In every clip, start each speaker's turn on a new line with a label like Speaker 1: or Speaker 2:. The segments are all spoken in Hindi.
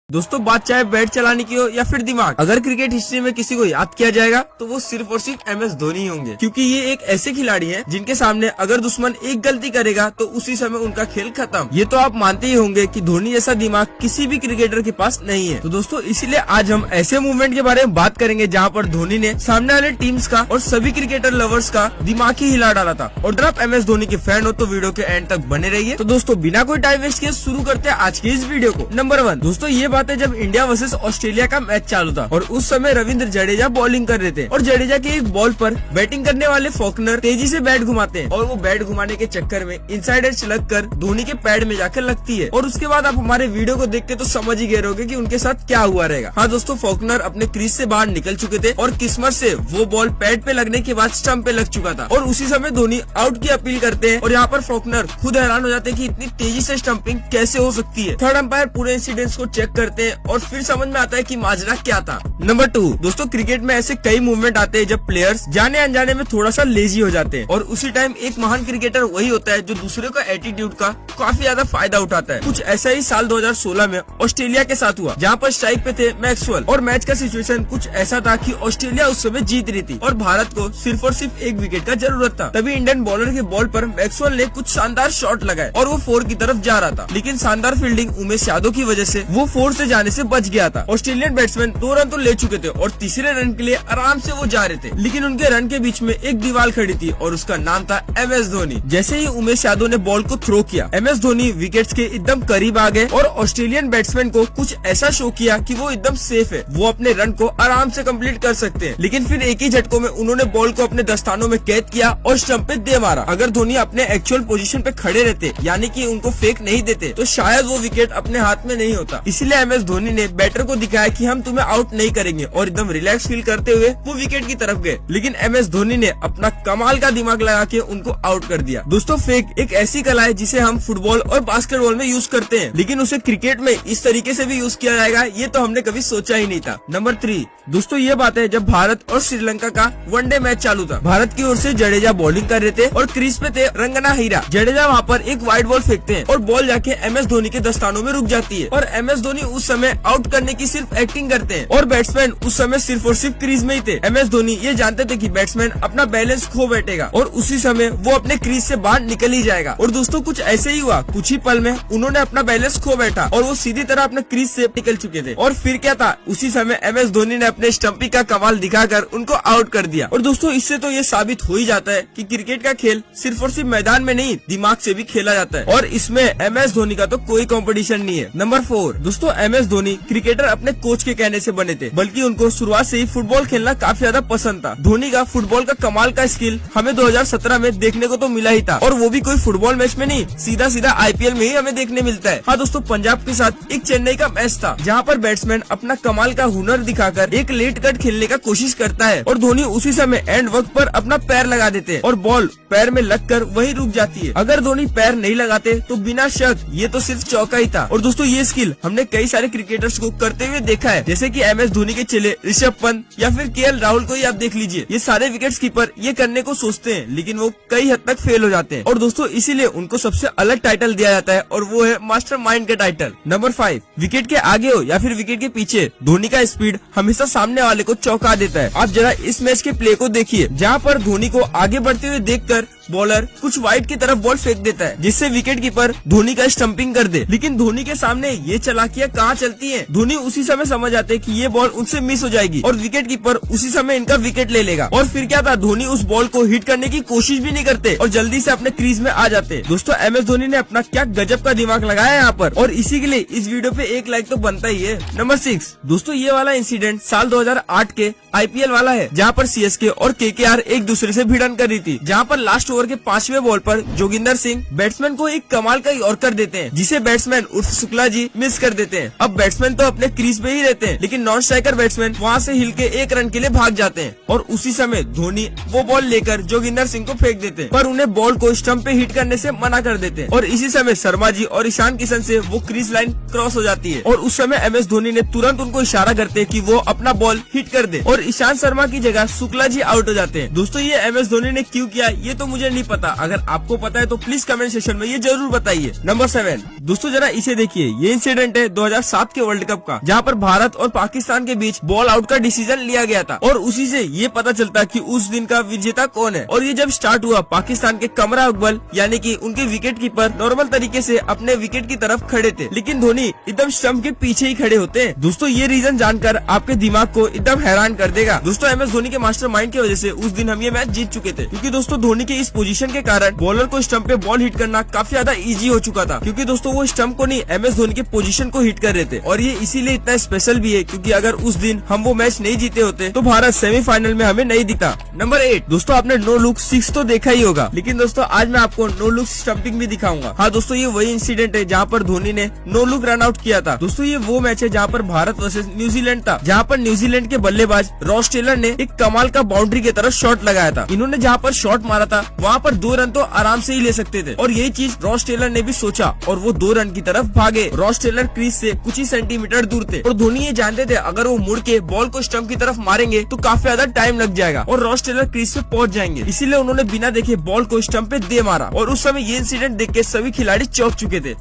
Speaker 1: दोस्तों बात चाहे बैट चलाने की हो या फिर दिमाग, अगर क्रिकेट हिस्ट्री में किसी को याद किया जाएगा तो वो सिर्फ और सिर्फ MS धोनी ही होंगे, क्योंकि ये एक ऐसे खिलाड़ी हैं जिनके सामने अगर दुश्मन एक गलती करेगा तो उसी समय उनका खेल खत्म। ये तो आप मानते ही होंगे कि धोनी जैसा दिमाग किसी भी क्रिकेटर के पास नहीं है। तो दोस्तों इसीलिए आज हम ऐसे मूवमेंट के बारे में बात करेंगे जहाँ पर धोनी ने सामने वाले टीम्स का और सभी क्रिकेटर लवर्स का दिमाग ही हिला डाला था। और अगर आप MS धोनी के फैन हो तो वीडियो के एंड तक बने रहिए। तो दोस्तों बिना कोई टाइम वेस्ट किए शुरू करते हैं आज की इस वीडियो को। नंबर 1 दोस्तों ये बात है जब इंडिया वर्सेस ऑस्ट्रेलिया का मैच चालू था और उस समय रविंद्र जडेजा बॉलिंग कर रहे थे और जडेजा के एक बॉल पर बैटिंग करने वाले फॉकनर तेजी से बैट घुमाते हैं और वो बैट घुमाने के चक्कर में इनसाइड एज लग कर धोनी के पैड में जाकर लगती है। और उसके बाद आप हमारे वीडियो को देख के तो समझ ही गए रहोगे कि उनके साथ क्या हुआ रहेगा। हाँ दोस्तों, फॉकनर अपने क्रीज से बाहर निकल चुके थे और किस्मत से वो बॉल पैड पे लगने के बाद स्टंप पे लग चुका था और उसी समय धोनी आउट की अपील करते हैं और यहाँ पर फॉकनर खुद हैरान हो जाते हैं कि इतनी तेजी से स्टंपिंग कैसे हो सकती है। थर्ड अंपायर पूरे इंसिडेंट्स को चेक करते हैं और फिर समझ में आता है कि माजरा क्या था। नंबर 2 दोस्तों क्रिकेट में ऐसे कई मूवमेंट आते हैं जब प्लेयर्स जाने अनजाने में थोड़ा सा लेजी हो जाते हैं और उसी टाइम एक महान क्रिकेटर वही होता है जो दूसरे का एटीट्यूड का काफी ज्यादा फायदा उठाता है। कुछ ऐसा ही साल 2016 में ऑस्ट्रेलिया के साथ हुआ जहाँ पर स्ट्राइक पे थे मैक्सवेल और मैच का सिचुएशन कुछ ऐसा था कि ऑस्ट्रेलिया उस समय जीत रही थी और भारत को सिर्फ और सिर्फ एक विकेट का जरूरत था। तभी इंडियन बॉलर के बॉल पर मैक्सवेल ने कुछ शानदार शॉट लगाए और वो 4 की तरफ जा रहा था, लेकिन शानदार फील्डिंग उमेश यादव की वजह से वो 4 से जाने से बच गया था। ऑस्ट्रेलियन बैट्समैन 2 रन तो ले चुके थे और तीसरे रन के लिए आराम से वो जा रहे थे, लेकिन उनके रन के बीच में एक दीवार खड़ी थी और उसका नाम था MS धोनी। जैसे ही उमेश यादव ने बॉल को थ्रो किया, MS धोनी विकेट्स के एकदम करीब आ गए और ऑस्ट्रेलियन बैट्समैन को कुछ ऐसा शो किया कि वो एकदम सेफ है, वो अपने रन को आराम से कंप्लीट कर सकते हैं। लेकिन फिर एक ही झटकों में उन्होंने बॉल को अपने दस्तानों में कैद किया और स्टंप पे दे मारा। अगर धोनी अपने एक्चुअल पोजीशन पे खड़े रहते, यानी कि उनको फेक नहीं देते, तो शायद वो विकेट अपने हाथ में नहीं होता। इसीलिए MS धोनी ने बैटर को दिखाया कि हम तुम्हें आउट नहीं करेंगे और एकदम रिलैक्स फील करते हुए वो विकेट की तरफ गए। लेकिन MS धोनी ने अपना कमाल का दिमाग लगा के उनको आउट कर दिया। दोस्तों फेक एक ऐसी कला है जिसे हम फुटबॉल और बास्केटबॉल में यूज करते हैं, लेकिन उसे क्रिकेट में इस तरीके से भी यूज किया जाएगा ये तो हमने कभी सोचा ही नहीं था। नंबर 3 दोस्तों ये बात है जब भारत और श्रीलंका का वनडे मैच चालू था। भारत की ओर से जडेजा बॉलिंग कर रहे थे और क्रीज पे थे रंगना हीरा। जडेजा वहाँ पर एक वाइड बॉल फेंकते हैं और बॉल जाके MS धोनी के दस्तानों में रुक जाती है और MS धोनी उस समय आउट करने की सिर्फ एक्टिंग करते हैं और बैट्समैन उस समय सिर्फ और सिर्फ क्रीज में ही थे। MS धोनी ये जानते थे कि बैट्समैन अपना बैलेंस खो बैठेगा और उसी समय वो अपने क्रीज से बाहर निकल ही जाएगा। और दोस्तों कुछ ऐसे ही हुआ, कुछ ही पल में उन्होंने अपना बैलेंस खो बैठा और वो सीधी तरह अपने क्रीज से निकल चुके थे। और फिर क्या था, उसी समय MS धोनी ने अपने स्टंपिंग का कमाल दिखाकर उनको आउट कर दिया। और दोस्तों इससे तो ये साबित हो ही जाता है कि क्रिकेट का खेल सिर्फ और सिर्फ मैदान में नहीं, दिमाग से भी खेला जाता है और इसमें MS धोनी का तो कोई कंपटीशन नहीं है। नंबर 4 दोस्तों MS धोनी क्रिकेटर अपने कोच के कहने से बने थे, बल्कि उनको शुरुआत से ही फुटबॉल खेलना काफी ज्यादा पसंद था। धोनी का फुटबॉल का कमाल का स्किल हमें 2017 में देखने को तो मिला ही था और वो भी कोई फुटबॉल मैच में नहीं, सीधा सीधा IPL में ही हमें देखने मिलता है। हाँ दोस्तों, पंजाब के साथ एक चेन्नई का मैच था जहाँ पर बैट्समैन अपना कमाल का हुनर दिखाकर एक लेट कट खेलने का कोशिश करता है और धोनी उसी समय एंड वक्त पर अपना पैर लगा देते हैं और बॉल पैर में लगकर वहीं रुक जाती है। अगर धोनी पैर नहीं लगाते तो बिना शक ये तो सिर्फ चौका ही था। और दोस्तों ये स्किल हमने कई सारे क्रिकेटर्स को करते हुए देखा है, जैसे कि MS धोनी के चेले ऋषभ पंत या फिर KL राहुल को ही आप देख लीजिए। ये सारे विकेट कीपर ये करने को सोचते हैं लेकिन वो कई हद तक फेल हो जाते हैं और दोस्तों इसीलिए उनको सबसे अलग टाइटल दिया जाता है और वो है मास्टरमाइंड का टाइटल। नंबर 5 विकेट के आगे हो या फिर विकेट के पीछे, धोनी का स्पीड हमेशा सामने वाले को चौंका देता है। आप जरा इस मैच के प्ले को देखिए जहाँ पर धोनी को आगे बढ़ते हुए देखकर बॉलर कुछ वाइड की तरफ बॉल फेंक देता है जिससे विकेट कीपर धोनी का स्टंपिंग कर दे, लेकिन धोनी के सामने ये चालाकियां कहाँ चलती हैं। धोनी उसी समय समझ आते हैं कि ये बॉल उनसे मिस हो जाएगी और विकेट कीपर उसी समय इनका विकेट ले लेगा। और फिर क्या था, धोनी उस बॉल को हिट करने की कोशिश भी नहीं करते और जल्दी से अपने क्रीज में आ जाते। दोस्तों MS धोनी ने अपना क्या गजब का दिमाग लगाया यहाँ पर और इसी के लिए इस वीडियो पे एक लाइक तो बनता ही है। नंबर 6 दोस्तों ये वाला इंसिडेंट साल 2008 के IPL वाला है जहाँ पर CSK और KKR एक दूसरे से भिड़न कर रही थी, जहाँ पर लास्ट ओवर के 5वें बॉल पर जोगिंदर सिंह बैट्समैन को एक कमाल का यॉर्कर देते हैं जिसे बैट्समैन उर्फ शुक्ला जी मिस कर देते हैं। अब बैट्समैन तो अपने क्रीज पे ही रहते हैं लेकिन नॉन स्ट्राइकर बैट्समैन वहाँ से हिल के 1 रन के लिए भाग जाते हैं और उसी समय धोनी वो बॉल लेकर जोगिंदर सिंह को फेंक देते हैं, पर उन्हें बॉल को स्टंप पे हिट करने से मना कर देते हैं और इसी समय शर्मा जी और ईशान किशन से वो क्रीज लाइन क्रॉस हो जाती है और उस समय MS धोनी ने तुरंत उनको इशारा करते कि वो अपना बॉल हिट कर दे और और ईशांत शर्मा की जगह शुक्ला जी आउट हो जाते हैं। दोस्तों ये MS धोनी ने क्यों किया ये तो मुझे नहीं पता, अगर आपको पता है तो प्लीज कमेंट सेक्शन में ये जरूर बताइए। नंबर 7 दोस्तों जरा इसे देखिए, ये इंसिडेंट है 2007 के वर्ल्ड कप का, जहाँ पर भारत और पाकिस्तान के बीच बॉल आउट का डिसीजन लिया गया था और उसी से ये पता चलता कि उस दिन का विजेता कौन है। और ये जब स्टार्ट हुआ, पाकिस्तान के कमरा अकबर यानी कि उनके विकेट कीपर नॉर्मल तरीके से अपने विकेट की तरफ खड़े थे, लेकिन धोनी एकदम स्टंप के पीछे ही खड़े होते हैं। दोस्तों ये रीजन जानकर आपके दिमाग को एकदम हैरान कर देगा। दोस्तों MS धोनी के मास्टरमाइंड की वजह से उस दिन हम ये मैच जीत चुके थे, क्योंकि दोस्तों धोनी के इस पोजीशन के कारण बॉलर को स्टंप पे बॉल हिट करना काफी ज्यादा इजी हो चुका था, क्योंकि दोस्तों वो स्टंप को नहीं MS धोनी के पोजीशन को हिट कर रहे थे। और ये इसीलिए इतना स्पेशल भी है क्योंकि अगर उस दिन हम वो मैच नहीं जीते होते तो भारत सेमीफाइनल में हमें नहीं दिखता। नंबर 8 दोस्तों आपने नो लुक 6 तो देखा ही होगा, लेकिन दोस्तों आज मैं आपको नो लुक स्टंपिंग भी दिखाऊंगा। हाँ दोस्तों ये वही इंसिडेंट है जहाँ पर धोनी ने नो लुक रन आउट किया था। दोस्तों ये वो मैच है जहाँ पर भारत वर्सेस न्यूजीलैंड था, जहाँ पर न्यूजीलैंड के बल्लेबाज रॉस टेलर ने एक कमाल का बाउंड्री की तरफ शॉट लगाया था। इन्होंने जहाँ पर शॉट मारा था वहाँ पर 2 रन तो आराम से ही ले सकते थे और यही चीज रॉस टेलर ने भी सोचा और वो 2 रन की तरफ भागे। रॉस टेलर क्रीज से कुछ ही सेंटीमीटर दूर थे और धोनी ये जानते थे अगर वो मुड़ के बॉल को स्टंप की तरफ मारेंगे तो काफी ज्यादा टाइम लग जाएगा और रॉस टेलर क्रीज पे पहुंच जाएंगे, इसीलिए उन्होंने बिना देखे बॉल को स्टंप पे दे मारा और उस समय ये इंसिडेंट देख के सभी खिलाड़ी चौंक चुके थे।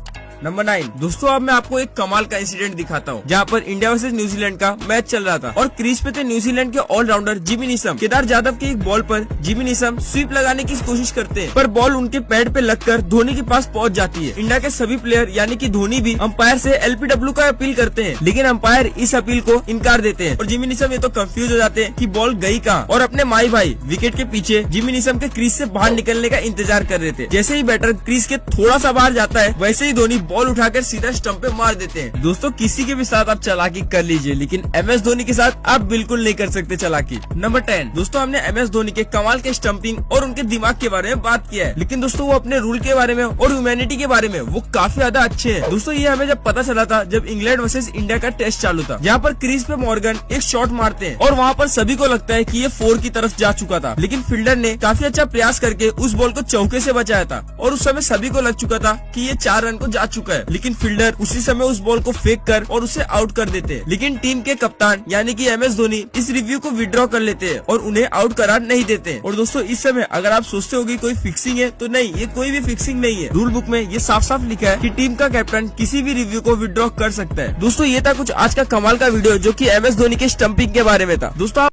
Speaker 1: नंबर 9 दोस्तों अब मैं आपको एक कमाल का इंसिडेंट दिखाता हूँ, जहाँ पर इंडिया वर्सेस न्यूजीलैंड का मैच चल रहा था और क्रीज पे थे न्यूजीलैंड के all rounder Jimmy Neesham. Kedar Jadhav की एक बॉल पर जिमी नीशम स्वीप लगाने की कोशिश करते हैं, पर बॉल उनके पैड पे लगकर धोनी के पास पहुंच जाती है। इंडिया के सभी प्लेयर यानी कि धोनी भी अंपायर से LPW का अपील करते हैं, लेकिन अंपायर इस अपील को इनकार देते हैं और जिमी नीशम ये तो कंफ्यूज हो जाते हैं कि बॉल गई कहाँ और अपने माई भाई विकेट के पीछे जिमी नीशम के क्रीज से बाहर निकलने का इंतजार कर रहे थे। जैसे ही बैटर क्रीज के थोड़ा सा बाहर जाता है, वैसे ही धोनी बॉल उठाकर सीधा स्टंप पे मार देते हैं। दोस्तों किसी के भी साथ आप चालाकी कर लीजिए, लेकिन MS धोनी के साथ आप बिल्कुल नहीं कर सकते चालाकी। नंबर 10 दोस्तों हमने MS धोनी के कमाल के स्टंपिंग और उनके दिमाग के बारे में बात किया है, लेकिन दोस्तों वो अपने रूल के बारे में और ह्यूमैनिटी के बारे में वो काफी ज्यादा अच्छे हैं। दोस्तों ये हमें जब पता चला था जब इंग्लैंड वर्सेस इंडिया का टेस्ट चालू था, जहाँ पर क्रीज पे मॉर्गन एक शॉट मारते हैं और वहाँ पर सभी को लगता है कि ये 4 की तरफ जा चुका था, लेकिन फील्डर ने काफी अच्छा प्रयास करके उस बॉल को चौके से बचाया था और उस समय सभी को लग चुका था कि ये 4 रन को जा चुका है, लेकिन फील्डर उसी समय उस बॉल को फेंक कर और उसे आउट कर देते हैं। लेकिन टीम के कप्तान यानी कि MS धोनी इस रिव्यू को विड्रॉ कर लेते हैं और उन्हें आउट करार नहीं देते हैं। और दोस्तों इस समय अगर आप सोचते होगी कोई फिक्सिंग है, तो नहीं, ये कोई भी फिक्सिंग नहीं है। रूल बुक में ये साफ साफ लिखा है कि टीम का कैप्टन किसी भी रिव्यू को विड्रॉ कर सकता है। दोस्तों ये था कुछ आज का कमाल का वीडियो जो कि MS धोनी के स्टंपिंग के बारे में था। दोस्तों